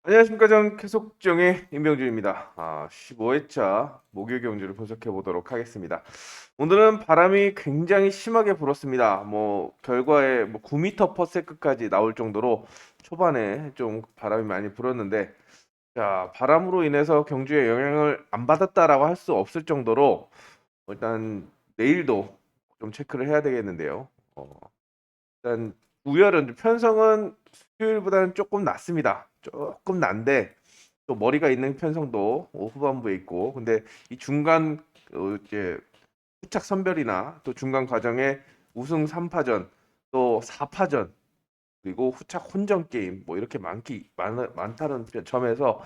안녕하십니까. 전 계속정의 임병준입니다. 15회차 목요 경주를 분석해 보도록 하겠습니다. 오늘은 바람이 굉장히 심하게 불었습니다. 결과에 9m/s까지 나올 정도로 초반에 좀 바람이 많이 불었는데, 자, 바람으로 인해서 경주에 영향을 안 받았다라고 할 수 없을 정도로 일단 내일도 좀 체크를 해야 되겠는데요. 일단 우열은 편성은 수요일보다는 조금 낮습니다. 조금 난데 또 머리가 있는 편성도 후반부에 있고, 근데 이 중간 이제 후착 선별이나 또 중간 과정에 우승 3파전 또 4파전 그리고 후착 혼전 게임 이렇게 많다는 점에서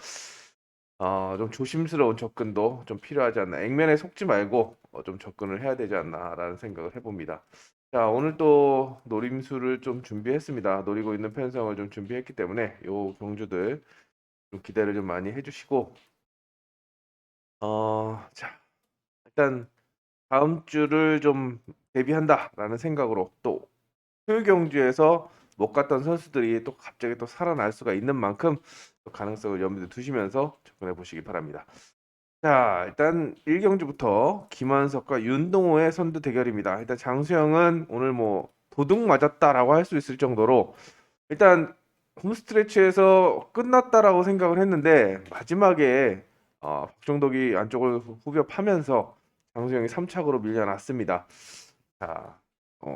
좀 조심스러운 접근도 좀 필요하지 않나. 액면에 속지 말고 좀 접근을 해야 되지 않나라는 생각을 해봅니다. 자, 오늘 또 노림수를 좀 준비했습니다. 노리고 있는 편성을 좀 준비했기 때문에 요 경주들 좀 기대를 좀 많이 해주시고, 자, 일단 다음 주를 좀 대비한다라는 생각으로 또 토요 경주에서 못 갔던 선수들이 또 갑자기 또 살아날 수가 있는 만큼 또 가능성을 염두에 두시면서 접근해 보시기 바랍니다. 자, 일단 1경주부터 김한석과 윤동호의 선두 대결입니다. 일단 장수영은 오늘 도둑 맞았다라고 할 수 있을 정도로 일단 홈스트레치에서 끝났다라고 생각을 했는데 마지막에 박정덕이 안쪽을 후벼 파면서 장수영이 3착으로 밀려났습니다. 자,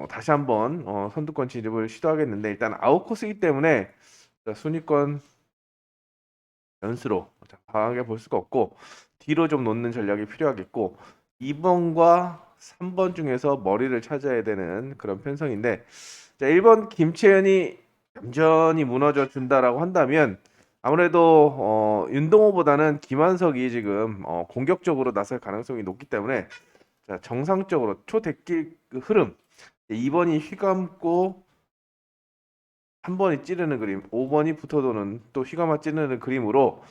다시 한번 선두권 진입을 시도하겠는데 일단 아웃코스이기 때문에 순위권 연수로 강하게 볼 수가 없고 뒤로 좀 놓는 전략이 필요하겠고 2번과 3번 중에서 머리를 찾아야 되는 그런 편성인데, 자, 1번 김채연이 얌전히 무너져 준다라고 한다면 아무래도 윤동호보다는 김한석이 지금 공격적으로 나설 가능성이 높기 때문에, 자, 정상적으로 초대길 그 흐름 2번이 휘감고 3번이 찌르는 그림, 5번이 붙어도는 또 휘감아 찌르는 그림으로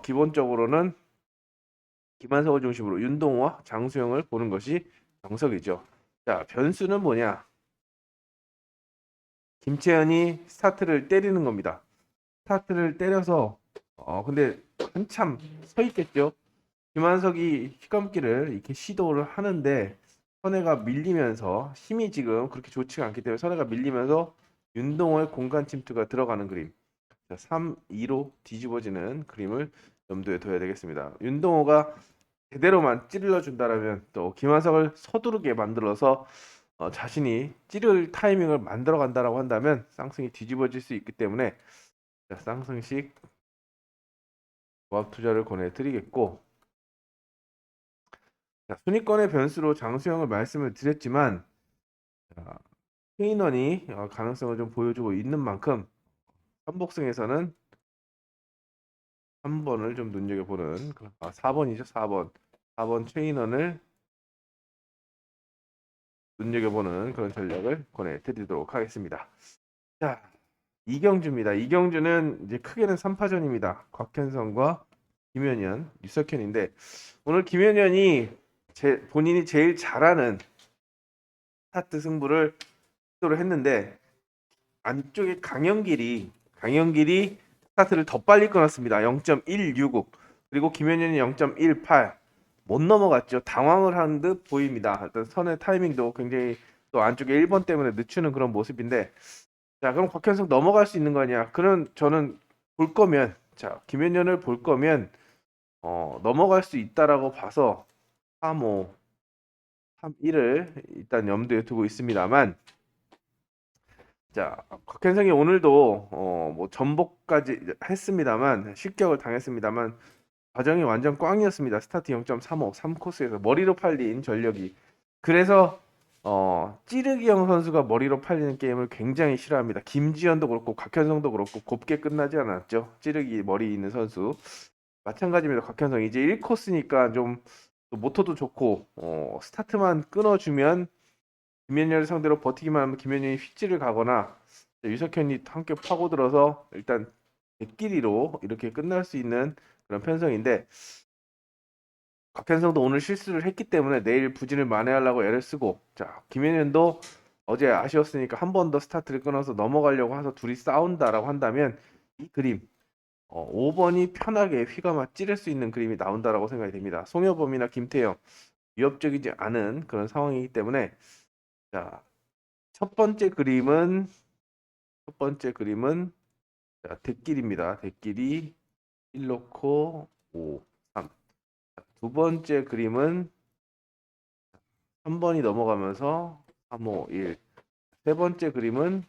기본적으로는 김한석을 중심으로 윤동호와 장수영을 보는 것이 정석이죠. 자, 변수는 뭐냐? 김채연이 스타트를 때리는 겁니다. 스타트를 때려서 근데 한참 서 있겠죠. 김한석이 휘감기를 이렇게 시도를 하는데 선회가 밀리면서 힘이 지금 그렇게 좋지가 않기 때문에 선회가 밀리면서 윤동호의 공간 침투가 들어가는 그림. 자, 3, 2로 뒤집어지는 그림을 염두에 둬야 되겠습니다. 윤동호가 제대로만 찌르러 준다라면 또 김한석을 서두르게 만들어서 자신이 찌를 타이밍을 만들어 간다라고 한다면 쌍승이 뒤집어질 수 있기 때문에, 자, 쌍승식 조합 투자를 권해드리겠고, 자, 순위권의 변수로 장수영을 말씀을 드렸지만, 자, 트레이너니 가능성을 좀 보여주고 있는 만큼 선복승에서는 3번을 좀 눈여겨보는 4번이죠. 4번 트레이너를 눈여겨보는 그런 전략을 권해드리도록 하겠습니다. 자, 이경주입니다. 이경주는 이제 크게는 3파전입니다. 곽현성과 김현현, 유석현인데 오늘 김현현이 본인이 제일 잘하는 스타트 승부를 시도를 했는데 안쪽에 강영길이 스타트를 더 빨리 끊었습니다. 0.165. 그리고 김현현이 0.18. 못 넘어갔죠. 당황을 하는 듯 보입니다. 어떤 선의 타이밍도 굉장히 또 안쪽에 1번 때문에 늦추는 그런 모습인데, 자, 그럼 곽현석 넘어갈 수 있는 거냐? 그런 저는 볼 거면, 자, 김현현을 볼 거면 넘어갈 수 있다라고 봐서 3호, 3-1을 일단 염두에 두고 있습니다만, 자, 곽현성이 오늘도 전복까지 했습니다만 실격을 당했습니다만 과정이 완전 꽝이었습니다. 스타트 0.35 3코스에서 머리로 팔린 전력이. 그래서 찌르기형 선수가 머리로 팔리는 게임을 굉장히 싫어합니다. 김지현도 그렇고 곽현성도 그렇고 곱게 끝나지 않았죠. 찌르기 머리 있는 선수. 마찬가지입니다. 곽현성 이제 1코스니까 좀 모터도 좋고 스타트만 끊어주면 김현열을 상대로 버티기만 하면 김현열이 휘지를 가거나 유석현이 함께 파고들어서 일단 백길이로 이렇게 끝날 수 있는 그런 편성인데, 곽현성도 오늘 실수를 했기 때문에 내일 부진을 만회하려고 애를 쓰고, 자, 김현현도 어제 아쉬웠으니까 한 번 더 스타트를 끊어서 넘어가려고 해서 둘이 싸운다라고 한다면 이 그림 5번이 편하게 휘감아 찌를 수 있는 그림이 나온다라고 생각이 됩니다. 송여범이나 김태형 위협적이지 않은 그런 상황이기 때문에 자, 첫 번째 그림은 자, 대길입니다. 대길이 1 놓고 5, 3. 두 번째 그림은 3번이 넘어가면서 3, 5, 1. 세 번째 그림은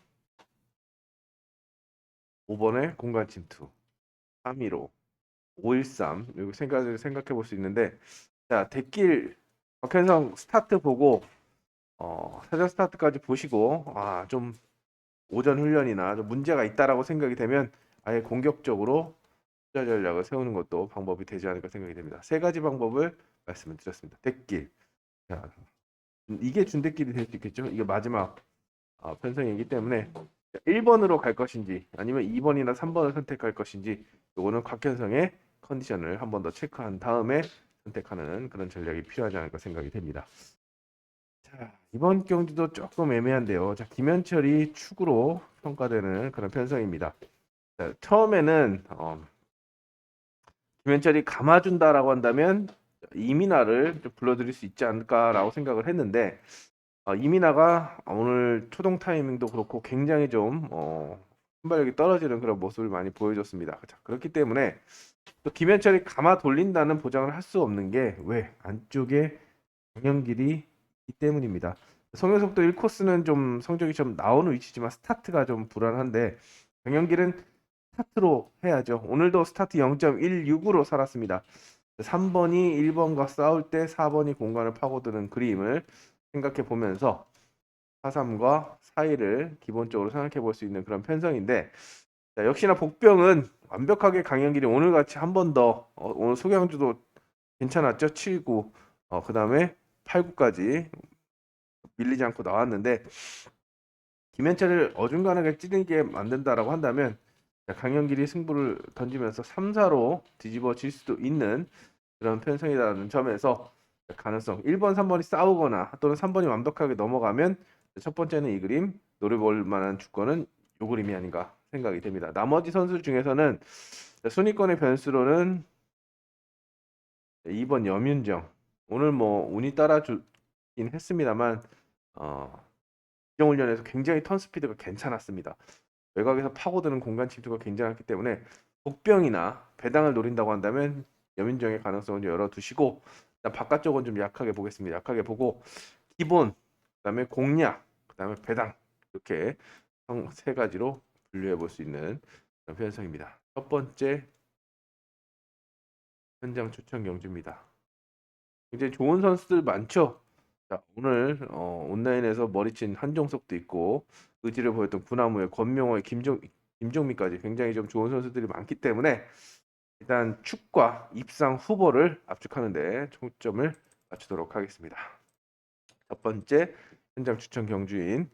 5번의 공간 침투. 3, 1, 5, 5, 1, 3. 이거 생각해 볼 수 있는데 자, 대길 박현성 스타트 보고 사전 스타트까지 보시고 좀 오전 훈련이나 좀 문제가 있다라고 생각이 되면 아예 공격적으로 투자 전략을 세우는 것도 방법이 되지 않을까 생각이 됩니다. 세 가지 방법을 말씀을 드렸습니다. 대길. 자, 이게 준대길이 될 수 있겠죠. 이게 마지막 편성이기 때문에 1번으로 갈 것인지 아니면 2번이나 3번을 선택할 것인지 요거는 곽현성의 컨디션을 한 번 더 체크한 다음에 선택하는 그런 전략이 필요하지 않을까 생각이 됩니다. 자, 이번 경기도 조금 애매한데요. 자, 김현철이 축으로 평가되는 그런 편성입니다. 자, 처음에는 김현철이 감아준다라고 한다면 이민아를 좀 불러들일 수 있지 않을까라고 생각을 했는데 이민아가 오늘 초동 타이밍도 그렇고 굉장히 좀 순발력이 떨어지는 그런 모습을 많이 보여줬습니다. 자, 그렇기 때문에 또 김현철이 감아 돌린다는 보장을 할 수 없는 게 왜 안쪽에 강현길이 있기 때문입니다. 송효석도 1코스는 좀 성적이 좀 나오는 위치지만 스타트가 좀 불안한데 강현길은 스타트로 해야죠. 오늘도 스타트 0.16으로 살았습니다. 3번이 1번과 싸울 때 4번이 공간을 파고드는 그림을 생각해 보면서 4-3과 4-1을 기본적으로 생각해 볼 수 있는 그런 편성인데 자, 역시나 복병은 완벽하게 강현길이 오늘같이 한 번 더 오늘 소경주도 괜찮았죠. 7-9 그 다음에 8-9까지 밀리지 않고 나왔는데 김현철을 어중간하게 찌르게 만든다라고 한다면 강현길이 승부를 던지면서 3-4로 뒤집어질 수도 있는 그런 편성이라는 점에서 가능성 1번, 3번이 싸우거나 또는 3번이 완벽하게 넘어가면 첫 번째는 이 그림 노려볼 만한 주권은 이 그림이 아닌가 생각이 됩니다. 나머지 선수 중에서는 순위권의 변수로는 2번 염윤정 오늘 뭐 운이 따라주긴 했습니다만 지정훈련에서 굉장히 턴 스피드가 괜찮았습니다. 외곽에서 파고드는 공간 침투가 굉장했기 때문에 복병이나 배당을 노린다고 한다면 염인정의 가능성을 열어두시고 일단 바깥쪽은 좀 약하게 보겠습니다. 약하게 보고 기본, 그다음에 공략, 그다음에 배당 이렇게 세 가지로 분류해 볼 수 있는 그런 편성입니다. 첫 번째 현장 추천 경주입니다. 굉장히 좋은 선수들 많죠. 자, 오늘 온라인에서 머리친 한종석도 있고 의지를 보였던 구나무의 권명호의 김종민까지 굉장히 좀 좋은 선수들이 많기 때문에 일단 축과 입상 후보를 압축하는 데 초점을 맞추도록 하겠습니다. 첫 번째 현장 추천 경주인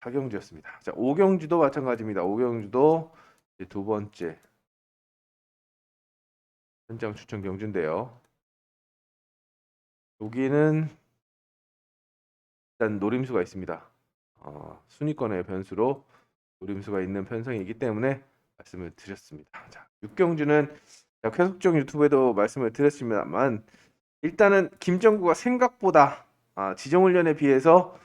하경주였습니다. 자, 오경주도 마찬가지입니다. 오경주도 이제 두 번째 현장 추천 경주인데요. 여기는 일단 노림수가 있습니다. 순위권의 변수로 노림수가 있는 편성이기 때문에 말씀을 드렸습니다. 자, 육경주는 계속적 유튜브에도 말씀을 드렸습니다만 일단은 김정구가 생각보다 지정훈련에 비해서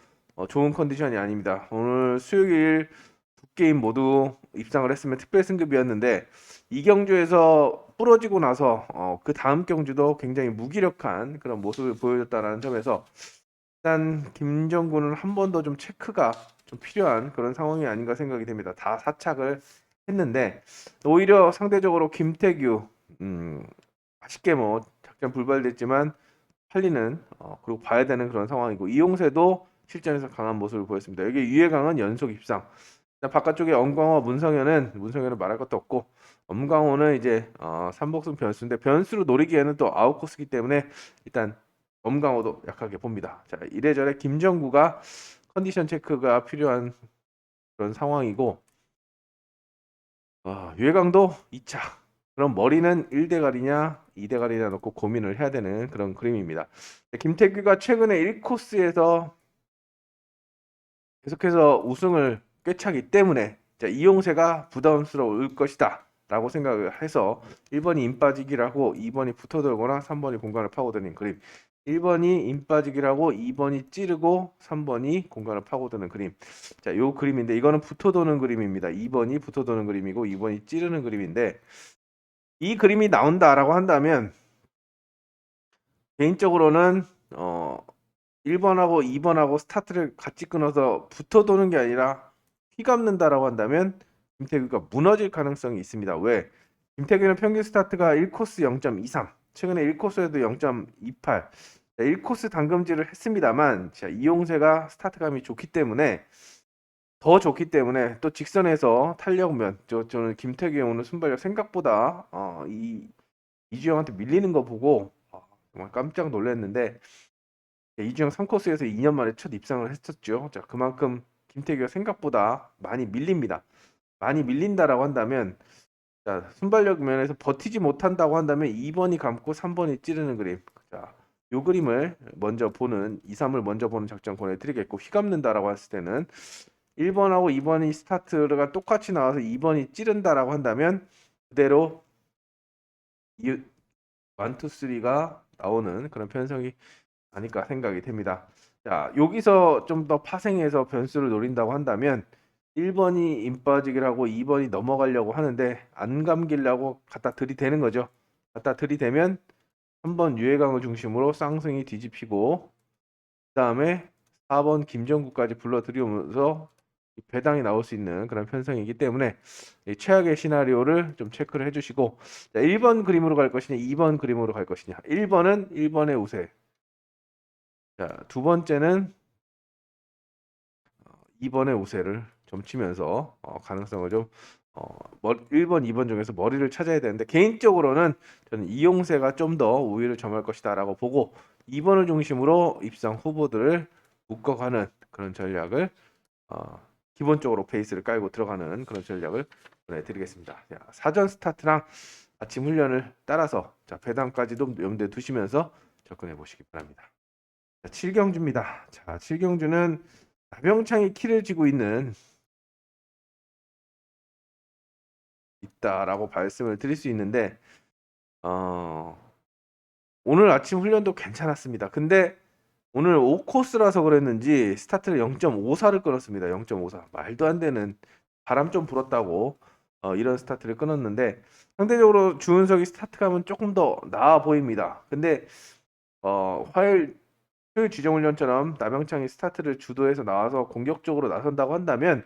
좋은 컨디션이 아닙니다. 오늘 수요일 두 게임 모두 입상을 했으면 특별 승급이었는데 이 경주에서 부러지고 나서 그 다음 경주도 굉장히 무기력한 그런 모습을 보여줬다는 점에서 일단 김정구는 한 번 더 좀 체크가 좀 필요한 그런 상황이 아닌가 생각이 됩니다. 다 사착을 했는데 오히려 상대적으로 김태규 아쉽게 뭐 작전 불발됐지만 팔리는 그리고 봐야 되는 그런 상황이고 이용세도 실전에서 강한 모습을 보였습니다. 여기 유해강은 연속 입상. 바깥쪽에 엄광호, 문성현은 말할 것도 없고 엄광호는 이제 삼복승 변수인데 변수로 노리기에는 또 아웃코스기 때문에 일단 엄광호도 약하게 봅니다. 자, 이래저래 김정구가 컨디션 체크가 필요한 그런 상황이고 유해강도 2차. 그럼 머리는 1대가리냐 2대가리냐 놓고 고민을 해야 되는 그런 그림입니다. 김태규가 최근에 1코스에서 계속해서 우승을 꿰차기 때문에 이용세가 부담스러울 것이다 라고 생각을 해서 1번이 인 빠지기라고 2번이 붙어들거나 3번이 공간을 파고드는 그림. 1번이 인 빠지기라고 2번이 찌르고 3번이 공간을 파고드는 그림. 자, 요 그림인데 이거는 붙어도는 그림입니다. 2번이 붙어도는 그림이고 2번이 찌르는 그림인데 이 그림이 나온다라고 한다면 개인적으로는 1번하고 2번하고 스타트를 같이 끊어서 붙어도는 게 아니라 휘감는다라고 한다면 김태규가 무너질 가능성이 있습니다. 왜? 김태규는 평균 스타트가 1코스 0.23, 최근에 1코스에도 0.28, 1코스 당금질을 했습니다만 이용세가 스타트감이 좋기 때문에 더 좋기 때문에 또 직선에서 탄력면 저는 김태규의 오늘 순발력 생각보다 이주영한테 밀리는 거 보고 정말 깜짝 놀랐는데 이주영 3코스에서 2년 만에 첫 입상을 했었죠. 자, 그만큼 김태규가 생각보다 많이 밀립니다. 많이 밀린다라고 한다면 자, 순발력 면에서 버티지 못한다고 한다면 2번이 감고 3번이 찌르는 그림. 자, 요 그림을 먼저 보는 2, 3을 먼저 보는 작전 권해드리겠고 휘감는다라고 했을 때는 1번하고 2번이 스타트가 똑같이 나와서 2번이 찌른다라고 한다면 그대로 1, 2, 3가 나오는 그런 편성이 아닐까 생각이 됩니다. 자, 여기서 좀 더 파생해서 변수를 노린다고 한다면 1번이 인 빠지기를 하고 2번이 넘어가려고 하는데 안 감기려고 갖다 들이대는 거죠. 갖다 들이대면 3번 유해강을 중심으로 쌍승이 뒤집히고 그 다음에 4번 김정구까지 불러들이면서 배당이 나올 수 있는 그런 편성이기 때문에 이 최악의 시나리오를 좀 체크를 해주시고 자, 1번 그림으로 갈 것이냐 2번 그림으로 갈 것이냐 1번은 1번의 우세 자, 두 번째는 2번의 우세를 좀 치면서 가능성을 좀 1번, 2번 중에서 머리를 찾아야 되는데 개인적으로는 저는 이용세가 좀 더 우위를 점할 것이다 라고 보고 2번을 중심으로 입상 후보들을 묶어가는 그런 전략을 기본적으로 베이스를 깔고 들어가는 그런 전략을 보내드리겠습니다. 자, 사전 스타트랑 아침 훈련을 따라서 자, 배당까지도 염두에 두시면서 접근해 보시기 바랍니다. 자, 7경주입니다. 자, 7경주는 나병창이 키를 쥐고 있다라고 말씀을 드릴 수 있는데 오늘 아침 훈련도 괜찮았습니다. 근데 오늘 5코스라서 그랬는지 스타트를 0.54를 끊었습니다. 0.54 말도 안 되는 바람 좀 불었다고 이런 스타트를 끊었는데 상대적으로 주은석이 스타트감은 조금 더 나아 보입니다. 근데 화요일 지정훈련처럼 남영창이 스타트를 주도해서 나와서 공격적으로 나선다고 한다면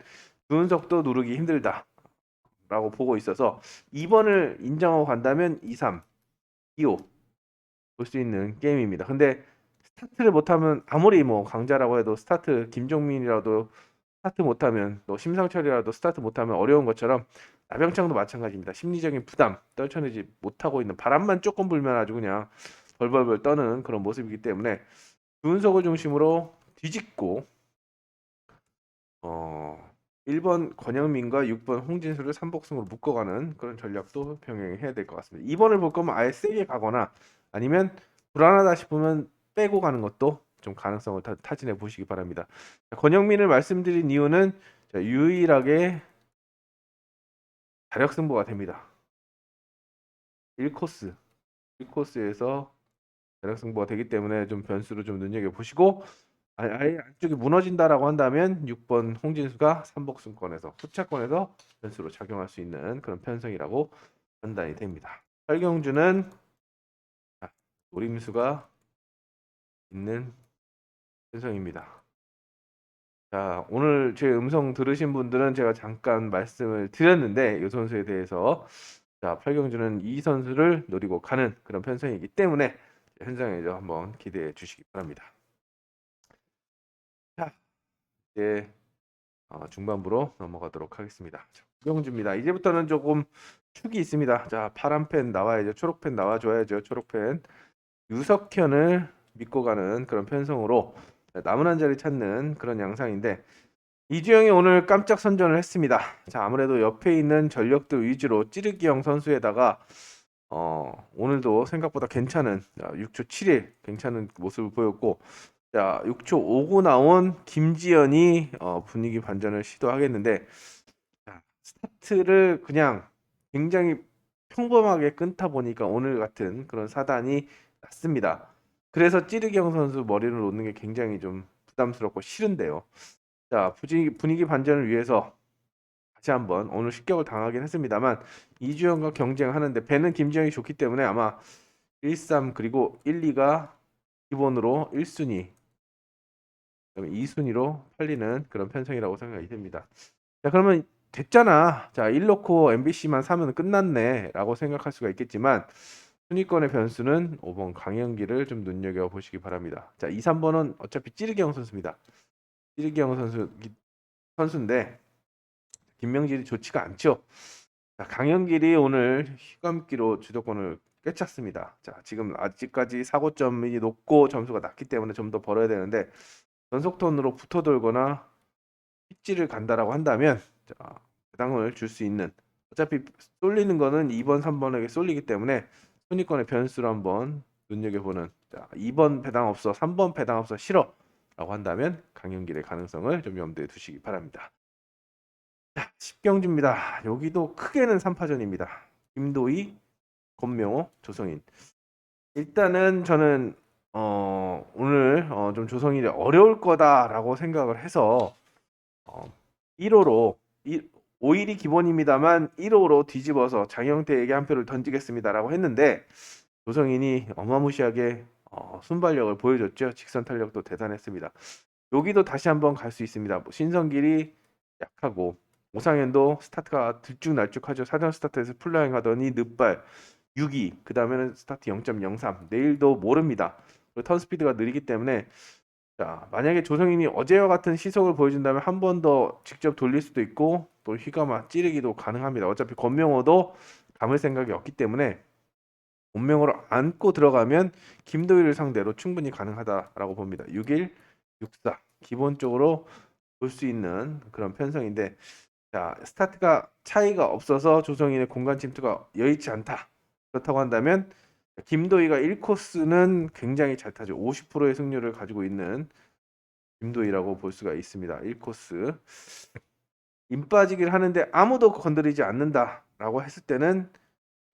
주은석도 누르기 힘들다라고 보고 있어서 2번을 인정하고 간다면 2, 3, 2, 5 볼 수 있는 게임입니다. 근데 스타트를 못하면 아무리 뭐 강자라고 해도 스타트 김종민이라도 스타트 못하면 또 심상철이라도 스타트 못하면 어려운 것처럼 남영창도 마찬가지입니다. 심리적인 부담 떨쳐내지 못하고 있는 바람만 조금 불면 아주 그냥 벌벌벌 떠는 그런 모습이기 때문에 주은석을 중심으로 뒤집고 1번 권영민과 6번 홍진수를 3복승으로 묶어가는 그런 전략도 병행해야 될 것 같습니다. 2번을 볼 거면 아예 세게 가거나 아니면 불안하다 싶으면 빼고 가는 것도 좀 가능성을 타진해 보시기 바랍니다. 자, 권영민을 말씀드린 이유는 자, 유일하게 자력 승부가 됩니다. 1코스에서 자력 승부가 되기 때문에 좀 변수를 좀 눈여겨 보시고 아예 안쪽이 무너진다라고 한다면 6번 홍진수가 3복승권에서 후차권에서 변수로 작용할 수 있는 그런 편성이라고 판단이 됩니다. 설경주는 노림수가 있는 편성입니다. 자, 오늘 제 음성 들으신 분들은 제가 잠깐 말씀을 드렸는데 이 선수에 대해서 자, 팔경주는 이 선수를 노리고 가는 그런 편성이기 때문에 현장에서 한번 기대해 주시기 바랍니다. 자, 이제 중반부로 넘어가도록 하겠습니다. 구경주입니다. 이제부터는 조금 축이 있습니다. 자, 파란펜 나와야죠. 초록펜 나와줘야죠. 초록펜. 유석현을 믿고 가는 그런 편성으로 남은 한 자리 찾는 그런 양상인데 이주영이 오늘 깜짝 선전을 했습니다. 자, 아무래도 옆에 있는 전력들 위주로 찌르기형 선수에다가 오늘도 생각보다 괜찮은 6초 7일 괜찮은 모습을 보였고 자, 6초 59 나온 김지연이 분위기 반전을 시도하겠는데 자, 스타트를 그냥 굉장히 평범하게 끊다 보니까 오늘 같은 그런 사단이 났습니다. 그래서 찌르기형 선수 머리를 놓는 게 굉장히 좀 부담스럽고 싫은데요. 자, 분위기 반전을 위해서 다시 한번 오늘 실격을 당하긴 했습니다만 이주영과 경쟁하는데 배는 김지영이 좋기 때문에 아마 1, 3 그리고 1, 2가 기본으로 1순위, 그다음에 2순위로 팔리는 그런 편성이라고 생각이 됩니다. 자, 그러면 됐잖아. 자, 1 놓고 MBC만 사면 끝났네라고 생각할 수가 있겠지만 순위권의 변수는 5번 강현기를 좀 눈여겨 보시기 바랍니다. 자, 2, 3번은 어차피 찌르기형 선수입니다. 찌르기형 선수인데 김명질이 좋지가 않죠. 자, 강현길이 오늘 휘감기로 주도권을 꿰찼습니다. 자, 지금 아직까지 사고점이 높고 점수가 낮기 때문에 좀 더 벌어야 되는데 연속턴으로 붙어 돌거나 pit지를 간다라고 한다면 자, 배당을 줄 수 있는 어차피 쏠리는 거는 2번, 3번에게 쏠리기 때문에 순위권의 변수로 한번 눈여겨보는 자, 2번 배당 없어, 3번 배당 없어 싫어 라고 한다면 강현길의 가능성을 좀 염두에 두시기 바랍니다. 자, 10경주입니다. 여기도 크게는 3파전입니다. 김도희, 권명호, 조성인. 일단은 저는 오늘 좀 조성인이 어려울 거다라고 생각을 해서 1호로 5일이 기본입니다만 1호로 뒤집어서 장영태에게 한 표를 던지겠습니다라고 했는데 조성인이 어마무시하게 순발력을 보여줬죠. 직선 탄력도 대단했습니다. 여기도 다시 한번 갈 수 있습니다. 뭐 신성길이 약하고 오상현도 스타트가 들쭉날쭉하죠. 사전 스타트에서 플라잉 하더니 늦발 6위, 그 다음에는 스타트 0.03. 내일도 모릅니다. 턴 스피드가 느리기 때문에 자, 만약에 조성인이 어제와 같은 시속을 보여준다면 한 번 더 직접 돌릴 수도 있고 또 휘감아 찌르기도 가능합니다. 어차피 권명호도 감을 생각이 없기 때문에 본명으로 안고 들어가면 김도희를 상대로 충분히 가능하다라고 봅니다. 6일, 6사 기본적으로 볼 수 있는 그런 편성인데 자, 스타트가 차이가 없어서 조성인의 공간 침투가 여의치 않다. 그렇다고 한다면 김도희가 1코스는 굉장히 잘 타죠. 50%의 승률을 가지고 있는 김도희라고 볼 수가 있습니다. 1코스. 임 빠지기를 하는데 아무도 건드리지 않는다라고 했을 때는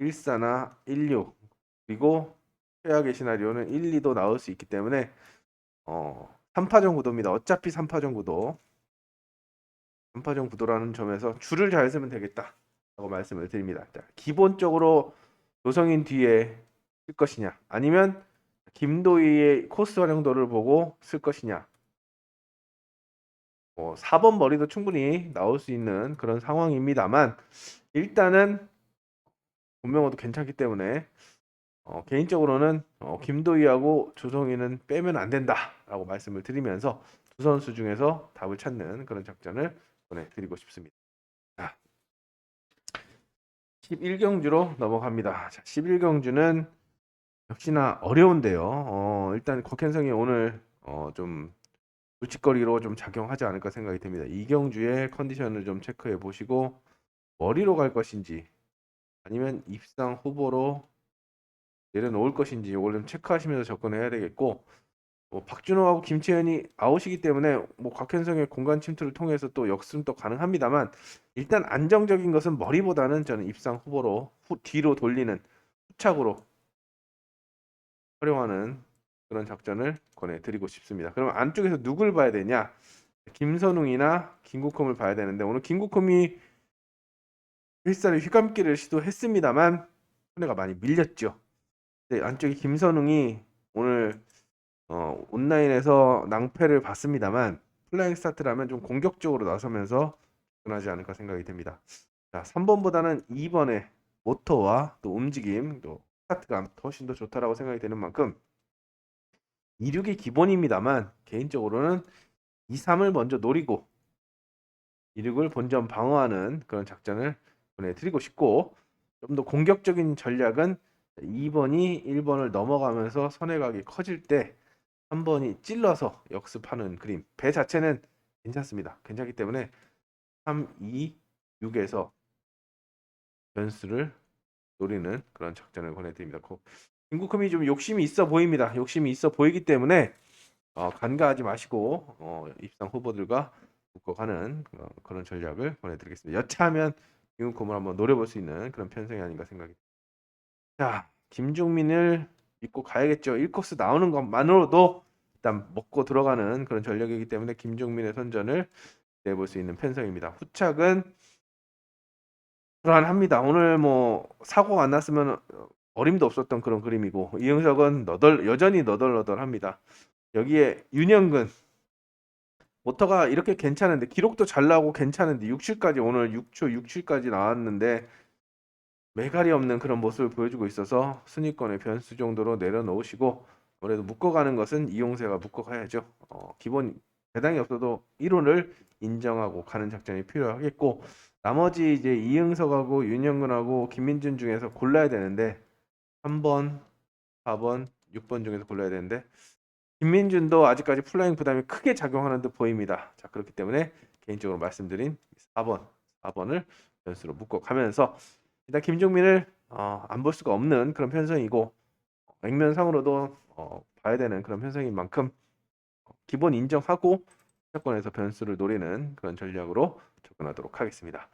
14나 16 그리고 최악의 시나리오는 1, 2도 나올 수 있기 때문에 3파전 구도입니다. 어차피 3파전 구도. 3파전 구도라는 점에서 줄을 잘 쓰면 되겠다라고 말씀을 드립니다. 자, 기본적으로 조성인 뒤에 쓸 것이냐 아니면 김도희의 코스 활용도를 보고 쓸 것이냐 4번 머리도 충분히 나올 수 있는 그런 상황입니다만 일단은 본명호도 괜찮기 때문에 개인적으로는 김도희하고 조성희는 빼면 안 된다라고 말씀을 드리면서 두 선수 중에서 답을 찾는 그런 작전을 보내드리고 싶습니다. 자, 11경주로 넘어갑니다. 자, 11경주는 역시나 어려운데요. 일단 곽현성이 오늘 좀 불치거리로 좀 작용하지 않을까 생각이 됩니다. 이경주의 컨디션을 좀 체크해 보시고 머리로 갈 것인지 아니면 입상 후보로 내려놓을 것인지 이걸 좀 체크하시면서 접근해야 되겠고 박준호하고 김채연이 아웃이기 때문에 뭐 곽현성의 공간 침투를 통해서 또 역습도 가능합니다만 일단 안정적인 것은 머리보다는 저는 입상 후보로 뒤로 돌리는 후착으로 활용하는 그런 작전을 권해드리고 싶습니다. 그럼 안쪽에서 누굴 봐야 되냐? 김선웅이나 김국홈을 봐야 되는데 오늘 김국홈이 일살의 휘감기를 시도했습니다만 손해가 많이 밀렸죠. 네, 안쪽에 김선웅이 오늘 온라인에서 낭패를 봤습니다만 플라잉 스타트라면 좀 공격적으로 나서면서 접근하지 않을까 생각이 됩니다. 자, 3번보다는 2번의 모터와 또 움직임, 또 스타트감 훨씬 더 좋다라고 생각이 되는 만큼 2, 6이 기본입니다만 개인적으로는 2, 3을 먼저 노리고 2, 6을 본전 방어하는 그런 작전을 보내드리고 싶고 좀 더 공격적인 전략은 2번이 1번을 넘어가면서 선회각이 커질 때 3번이 찔러서 역습하는 그림. 배 자체는 괜찮습니다. 괜찮기 때문에 3, 2, 6에서 변수를 노리는 그런 작전을 권해드립니다. 김국흠이 좀 욕심이 있어 보입니다. 욕심이 있어 보이기 때문에 간과하지 마시고 입상 후보들과 묶어가는 그런 전략을 권해드리겠습니다. 여차하면 이응콤을 한번 노려볼 수 있는 그런 편성이 아닌가 생각이. 자, 김종민을 믿고 가야겠죠. 1코스 나오는 것만으로도 일단 먹고 들어가는 그런 전력이기 때문에 김종민의 선전을 내볼 수 있는 편성입니다. 후착은 불안합니다. 오늘 뭐 사고가 안 났으면 어림도 없었던 그런 그림이고 이영석은 여전히 너덜너덜합니다. 여기에 윤영근 모터가 이렇게 괜찮은데 기록도 잘 나오고 괜찮은데 67까지 오늘 6초 67까지 나왔는데 매갈이 없는 그런 모습을 보여주고 있어서 순위권의 변수 정도로 내려놓으시고 아무래도 묶어가는 것은 이용세가 묶어가야죠. 기본 배당이 없어도 1호를 인정하고 가는 작전이 필요하겠고 나머지 이제 이응석하고 윤영근하고 김민준 중에서 골라야 되는데 3번, 4번, 6번 중에서 골라야 되는데 김민준도 아직까지 플라잉 부담이 크게 작용하는 듯 보입니다. 자, 그렇기 때문에 개인적으로 말씀드린 4번을 변수로 묶어가면서 일단 김종민을 안 볼 수가 없는 그런 편성이고 액면상으로도 봐야 되는 그런 편성인 만큼 기본 인정하고 사건에서 변수를 노리는 그런 전략으로 접근하도록 하겠습니다.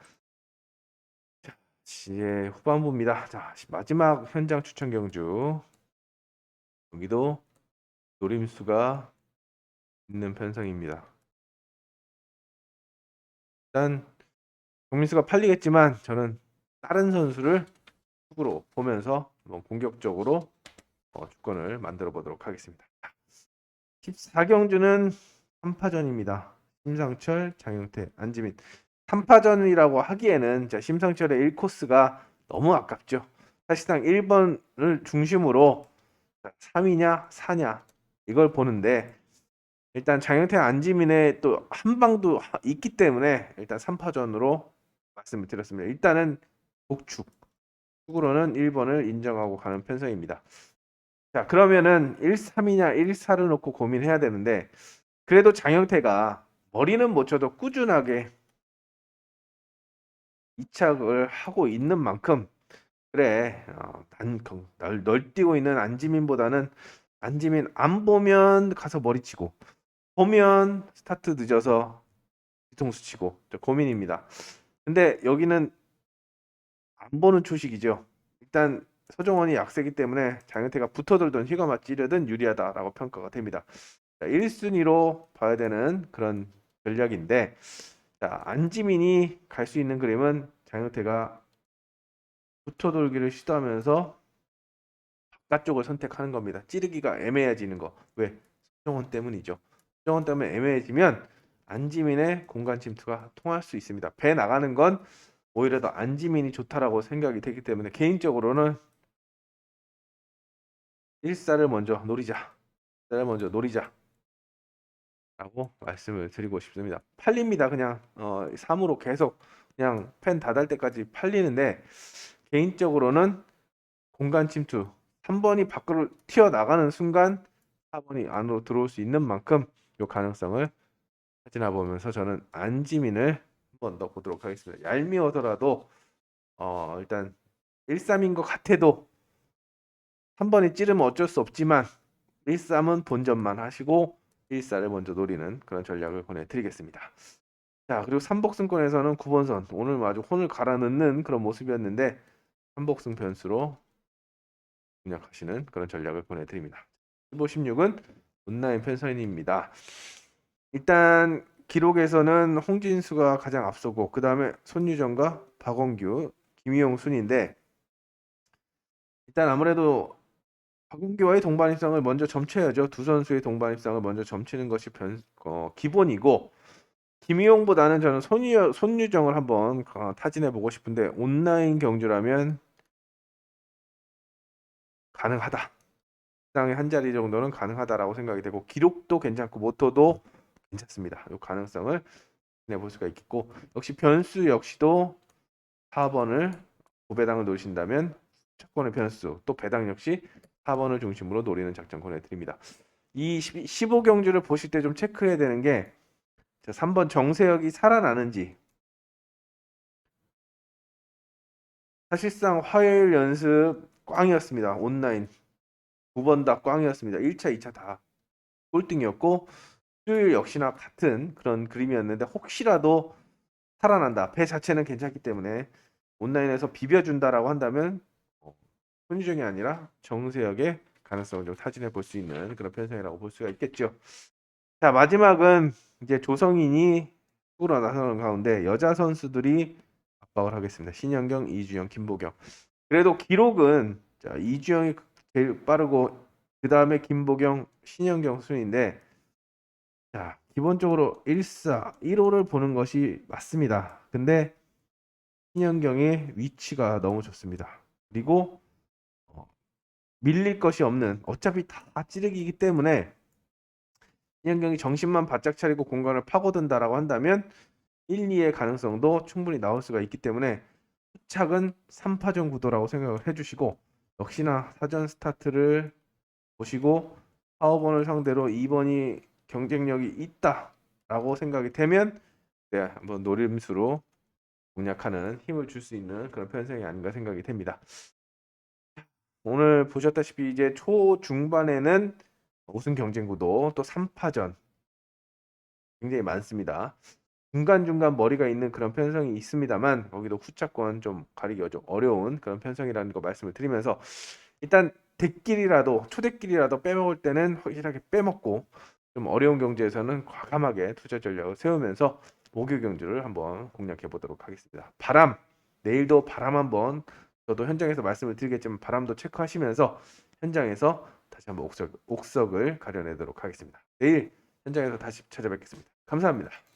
자, 이제 후반부입니다. 자, 마지막 현장 추천 경주 여기도 노림수가 있는 편성입니다. 일단 정민수가 팔리겠지만 저는 다른 선수를 축으로 보면서 공격적으로 주권을 만들어 보도록 하겠습니다. 14경주는 3파전입니다. 심상철, 장영태, 안지민. 3파전이라고 하기에는 심상철의 1코스가 너무 아깝죠. 사실상 1번을 중심으로 3위냐 4냐 이걸 보는데 일단 장영태, 안지민의 또 한 방도 있기 때문에 일단 3파전으로 말씀을 드렸습니다. 일단은 복축. 축으로는 1번을 인정하고 가는 편성입니다. 자, 그러면은 1, 3이냐 1, 4를 놓고 고민해야 되는데 그래도 장영태가 머리는 못 쳐도 꾸준하게 이착을 하고 있는 만큼 그래 널뛰고 있는 안지민보다는 안지민 안 보면 가서 머리 치고 보면 스타트 늦어서 뒤통수 치고 고민입니다. 근데 여기는 안 보는 초식이죠. 일단 서정원이 약세기 때문에 장현태가 붙어들든 휘가 맞지려든 유리하다라고 평가가 됩니다. 자, 1순위로 봐야 되는 그런 전략인데 자, 안지민이 갈 수 있는 그림은 장현태가 붙어돌기를 시도하면서 바깥쪽을 선택하는 겁니다. 찌르기가 애매해지는 거. 왜? 서정원 때문이죠. 서정원 때문에 애매해지면 안지민의 공간 침투가 통할 수 있습니다. 배 나가는 건 오히려 더 안지민이 좋다라고 생각이 되기 때문에 개인적으로는 1사를 먼저 노리자. 1사를 먼저 노리자. 라고 말씀을 드리고 싶습니다. 팔립니다. 그냥 3으로 계속 그냥 펜 닫을 때까지 팔리는데 개인적으로는 공간 침투 3번이 밖으로 튀어나가는 순간 4번이 안으로 들어올 수 있는 만큼 이 가능성을 가지나 보면서 저는 안지민을 한번 넣어보도록 하겠습니다. 얄미워서라도 일단 1-3인 것 같아도 3번이 찌르면 어쩔 수 없지만 1-3은 본전만 하시고 1-4를 먼저 노리는 그런 전략을 권해드리겠습니다. 자, 그리고 삼복승권에서는 9번선 오늘 아주 혼을 갈아 넣는 그런 모습이었는데 삼복승 변수로 공략하시는 그런 전략을 권해드립니다. 15-16은 온라인 편선입니다. 일단 기록에서는 홍진수가 가장 앞서고 그 다음에 손유정과 박원규, 김희용 순인데 일단 아무래도 박은규와의 동반 입상을 먼저 점쳐야죠. 두 선수의 동반 입상을 먼저 점치는 것이 기본이고 김희용보다는 저는 손유정을 한번 타진해 보고 싶은데 온라인 경주라면 가능하다. 입상의 한 자리 정도는 가능하다라고 생각이 되고 기록도 괜찮고 모토도 괜찮습니다. 이 가능성을 내볼 수가 있겠고 역시 변수 역시도 4번을 고배당을 노리신다면 첫번의 변수 또 배당 역시 4번을 중심으로 노리는 작전 권해드립니다. 이 15경주를 보실 때 좀 체크해야 되는 게 3번 정세혁이 살아나는지 사실상 화요일 연습 꽝이었습니다. 온라인 9번 다 꽝이었습니다. 1차 2차 다 꼴등이었고 수요일 역시나 같은 그런 그림이었는데 혹시라도 살아난다. 배 자체는 괜찮기 때문에 온라인에서 비벼준다라고 한다면 손유정이 아니라 정세혁의 가능성을 좀 타진해 볼 수 있는 그런 편성이라고 볼 수가 있겠죠. 자, 마지막은 이제 조성인이 축구로 나서는 가운데 여자 선수들이 압박을 하겠습니다. 신현경, 이주영, 김보경. 그래도 기록은 자, 이주영이 제일 빠르고 그 다음에 김보경, 신현경 순인데 자, 기본적으로 1사, 1호를 보는 것이 맞습니다. 근데 신현경의 위치가 너무 좋습니다. 그리고 밀릴 것이 없는 어차피 다 찌르기이기 때문에 신현경이 정신만 바짝 차리고 공간을 파고든다라고 한다면 1, 2의 가능성도 충분히 나올 수가 있기 때문에 후착은 3파전 구도라고 생각을 해주시고 역시나 사전 스타트를 보시고 4, 5번을 상대로 2번이 경쟁력이 있다라고 생각이 되면 네, 한번 노림수로 공략하는 힘을 줄 수 있는 그런 편성이 아닌가 생각이 됩니다. 오늘 보셨다시피 이제 초중반에는 우승 경쟁 구도 또 3파전 굉장히 많습니다. 중간중간 머리가 있는 그런 편성이 있습니다만 거기도 후차권 좀 가리기가 좀 어려운 그런 편성이라는 거 말씀을 드리면서 일단 대끼리라도 초대끼리라도 빼먹을 때는 확실하게 빼먹고 좀 어려운 경제에서는 과감하게 투자 전략을 세우면서 목요 경주를 한번 공략해 보도록 하겠습니다. 바람 내일도 바람 한번 저도 현장에서 말씀을 드리겠지만 바람도 체크하시면서 현장에서 다시 한번 옥석을 가려내도록 하겠습니다. 내일 현장에서 다시 찾아뵙겠습니다. 감사합니다.